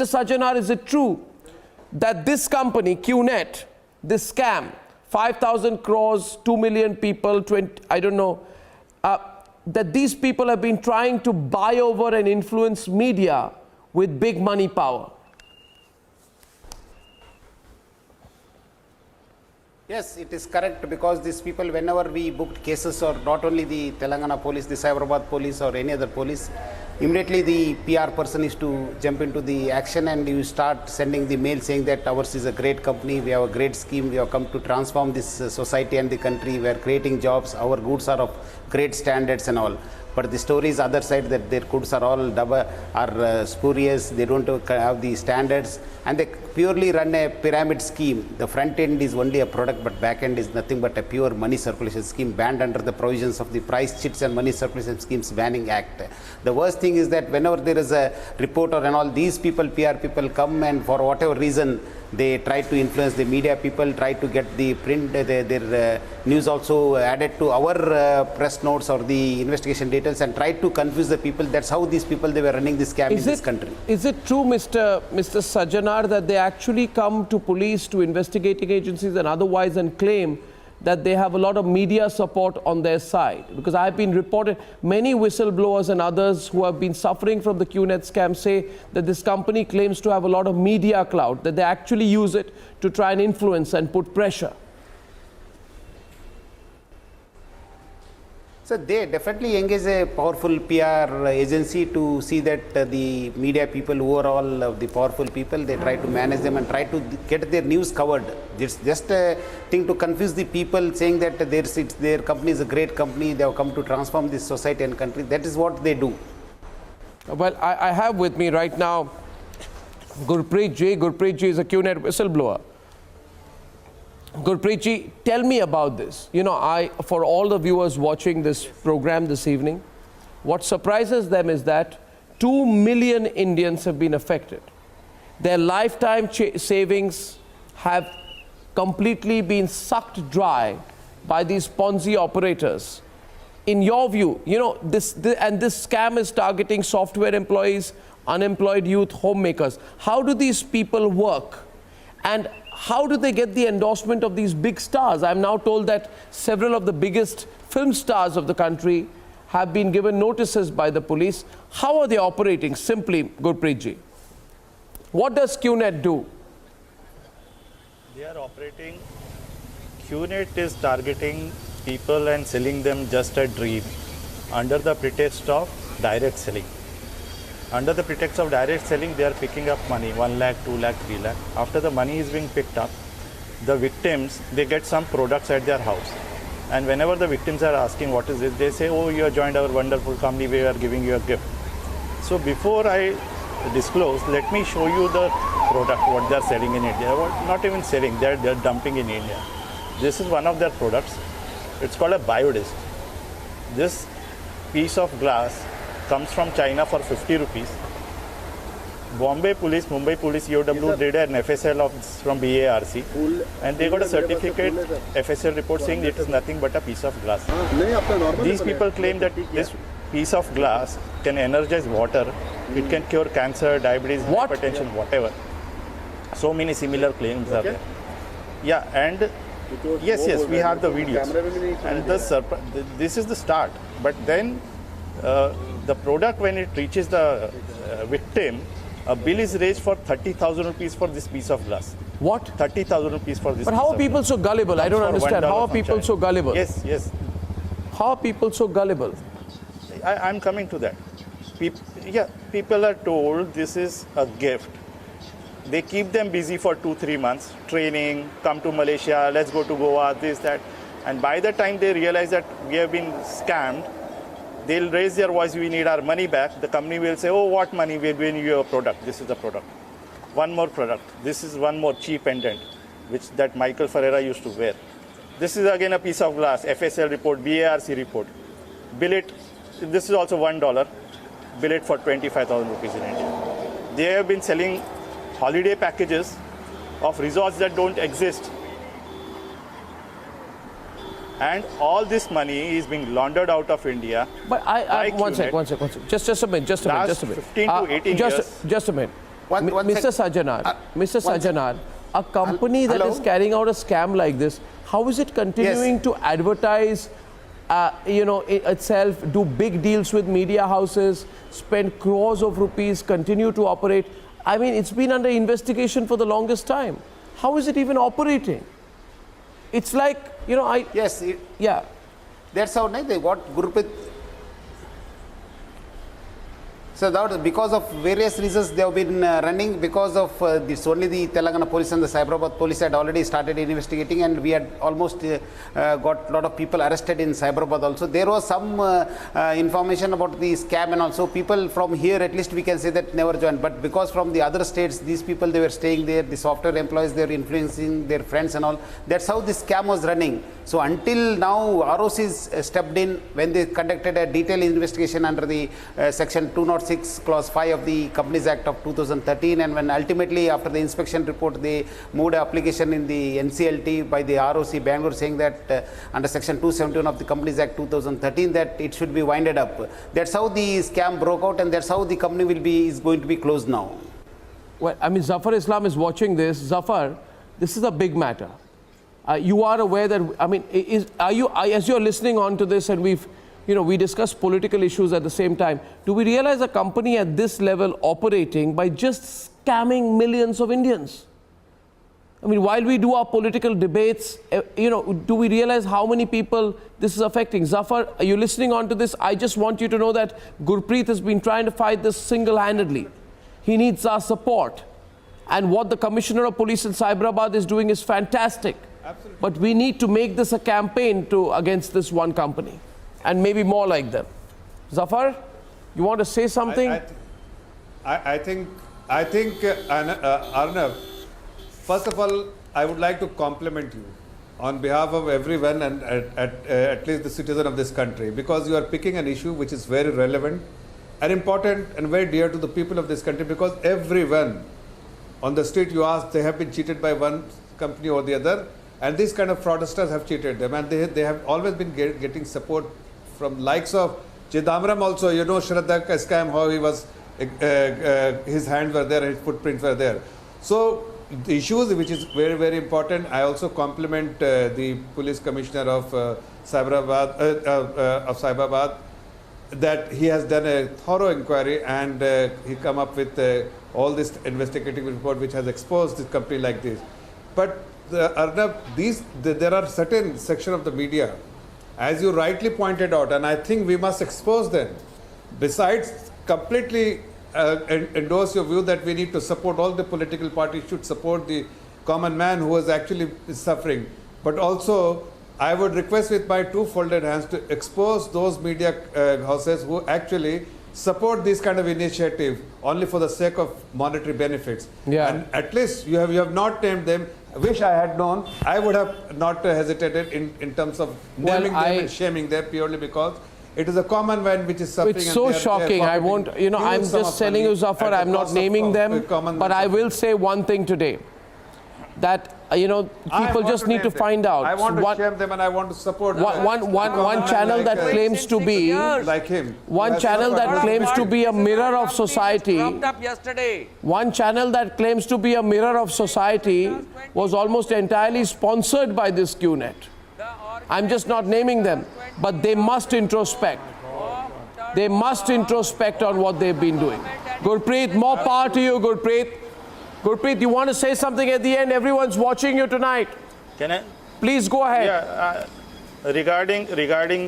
Sajanar, is it true that this company, QNet, this scam, 5,000 crores, 2 million people, 20, I don't know, that these people have been trying to buy over and influence media with big money power? Yes, it is correct, because these people, whenever we booked cases, or not only the Telangana police, the Cyberabad police or any other police, immediately the PR person is to jump into the action, and you start sending the mail saying that ours is a great company, we have a great scheme, we have come to transform this society and the country, we are creating jobs, our goods are of great standards and all. But the story is other side, that their goods are all spurious, they don't have the standards, and they purely run a pyramid scheme. The front end is only a product, but back end is nothing but a pure money circulation scheme, banned under the provisions of the Price Chits and Money Circulation Schemes Banning Act. The worst thing is that whenever there is a report or and all, these people, PR people, come and for whatever reason, they try to influence the media people, try to get the print, their news also added to our press notes or the investigation details, and try to confuse the people. That's how these people, they were running this scam in this country. Is it true, Mr. Sajanar, that they actually come to police, to investigating agencies and otherwise, and claim that they have a lot of media support on their side? Because I've been reported, many whistleblowers and others who have been suffering from the QNet scam say that this company claims to have a lot of media clout, that they actually use it to try and influence and put pressure. So they definitely engage a powerful PR agency to see that the media people, who are all the powerful people, they try to manage them and try to get their news covered. It's just a thing to confuse the people, saying that their company is a great company, they have come to transform this society and country. That is what they do. Well, I have with me right now Gurpreet Ji. Gurpreet Ji is a QNet whistleblower. Gurpreet Ji, tell me about this. You know, for all the viewers watching this program this evening, what surprises them is that 2 million Indians have been affected. Their lifetime savings have completely been sucked dry by these Ponzi operators. In your view, you know, this scam is targeting software employees, unemployed youth, homemakers. How do these people work? And how do they get the endorsement of these big stars? I'm now told that several of the biggest film stars of the country have been given notices by the police. How are they operating? Simply, Gurpreet Ji, what does QNet do? They are operating, QNet is targeting people and selling them just a dream under the pretext of direct selling. Under the pretext of direct selling, they are picking up money, 1 lakh, 2 lakh, 3 lakh. After the money is being picked up, the victims, they get some products at their house. And whenever the victims are asking what is it, they say, oh, you have joined our wonderful company, we are giving you a gift. So before I disclose, let me show you the product, what they are selling in India. Not even selling, they are dumping in India. This is one of their products. It's called a biodisc. This piece of glass comes from China for 50 rupees. Bombay Police, Mumbai Police, EOW did an FSL from BARC, and they got a certificate FSL report saying it is nothing but a piece of glass. These people claim that this piece of glass can energize water, it can cure cancer, diabetes, hypertension, whatever. So many similar claims are there. Yeah, and yes, we have the videos. And this is the start. But then the product, when it reaches the victim, a bill is raised for 30,000 rupees for this piece of glass. What? 30,000 rupees for this. But how are people so gullible? I don't understand. How are people so gullible? Yes. How are people so gullible? I'm coming to that. People are told this is a gift. They keep them busy for 2-3 months, training, come to Malaysia, let's go to Goa, this, that. And by the time they realize that we have been scammed, they'll raise their voice, we need our money back. The company will say, oh, what money? We're giving you a product. This is the product. One more product. This is one more cheap pendant, that Michael Ferreira used to wear. This is again a piece of glass, FSL report, BARC report. Bill it, this is also $1. Bill it for 25,000 rupees in India. They have been selling holiday packages of resorts that don't exist. And all this money is being laundered out of India. But one second. Just a minute. 15 to 18 years. Just a minute. Mr. Sajanar, Mr. Sajanar, a company that is carrying out a scam like this, how is it continuing to advertise, itself, do big deals with media houses, spend crores of rupees, continue to operate? I mean, it's been under investigation for the longest time. How is it even operating? It's like, Yes, yeah. that's how what Gurpreet. So that because of various reasons they have been running, because of this only the Telangana police and the Cyberabad police had already started investigating, and we had almost got a lot of people arrested in Cyberabad also. There was some information about the scam, and also people from here, at least we can say that never joined, but because from the other states, these people, they were staying there, the software employees, they were influencing their friends and all. That's how this scam was running. So until now, ROCs stepped in when they conducted a detailed investigation under the section 206 clause 5 of the Companies Act of 2013, and when ultimately after the inspection report they moved an application in the NCLT by the ROC Bangalore saying that under section 271 of the Companies Act 2013 that it should be winded up. That's how the scam broke out, and that's how the company is going to be closed now. Well, I mean, Zafar Islam is watching this. Zafar, this is a big matter. You are aware that, I mean, as you're listening on to this, and we discuss political issues at the same time, do we realize a company at this level operating by just scamming millions of Indians? I mean, while we do our political debates, do we realize how many people this is affecting? Zafar, are you listening on to this? I just want you to know that Gurpreet has been trying to fight this single-handedly. He needs our support. And what the Commissioner of Police in Cyberabad is doing is fantastic. Absolutely. But we need to make this a campaign against this one company, and maybe more like them. Zafar, you want to say something? I think, Arnav, first of all, I would like to compliment you on behalf of everyone, and at least the citizen of this country, because you are picking an issue which is very relevant and important and very dear to the people of this country, because everyone on the street you ask, they have been cheated by one company or the other, and these kind of fraudsters have cheated them, and they have always been getting support from likes of Chidambaram also. You know, Shraddha scam, how he was, his hands were there, his footprints were there. So the issues which is very, very important, I also compliment the police commissioner of Cyberabad, that he has done a thorough inquiry, and he come up with all this investigative report which has exposed this company like this. But Arnab, there are certain section of the media, as you rightly pointed out, and I think we must expose them. Besides completely endorse your view that we need to support, all the political parties should support the common man who is actually suffering. But also, I would request with my two folded hands to expose those media houses who actually support this kind of initiative only for the sake of monetary benefits. Yeah. And at least you have not named them. I wish I had known. I would have not hesitated in terms of naming them and shaming them, purely because it is a common man which is suffering. It's so shocking. I won't, I'm just telling you, Zafar, I'm not naming them, but I will say one thing today, that people just need to find out. I want to shame them, and I want to support one channel that claims to be like him. One channel that claims to be a mirror of society. One channel that claims to be a mirror of society was almost entirely sponsored by this QNet. I'm just not naming them, but they must introspect. They must introspect on what they've been doing. Gurpreet, more power to you, Gurpreet. Gurpreet, you want to say something at the end? Everyone's watching you tonight. Can I? Please go ahead. Yeah, regarding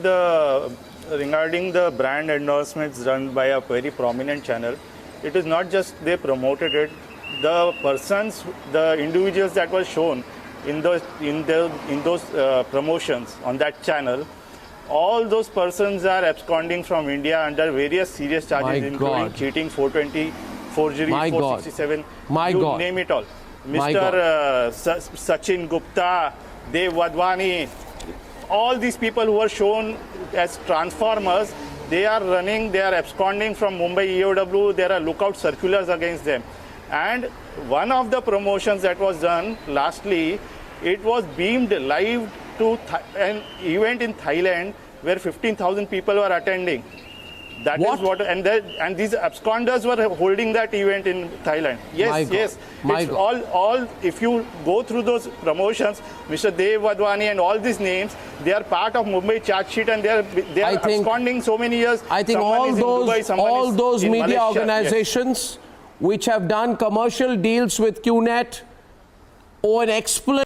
the brand endorsements run by a very prominent channel, it is not just they promoted it. The individuals that were shown in those promotions on that channel, all those persons are absconding from India under various serious charges, including cheating, 420. Forgery, 467, you name it all. Mr. Sachin Gupta, Dev Wadhwani, all these people who are shown as transformers, they are running, they are absconding from Mumbai EOW. There are lookout circulars against them. And one of the promotions that was done, lastly, it was beamed live to an event in Thailand where 15,000 people were attending. That is What? and these absconders were holding that event in Thailand. Yes, My God. yes. My It's God. all. If you go through those promotions, Mr. Dev Wadhwani and all these names, they are part of Mumbai charge sheet, and they are I think- absconding so many years. I think Someone all is in Dubai, someone all is those in media Malaysia. Yes. organizations which have done commercial deals with QNet owe an explanation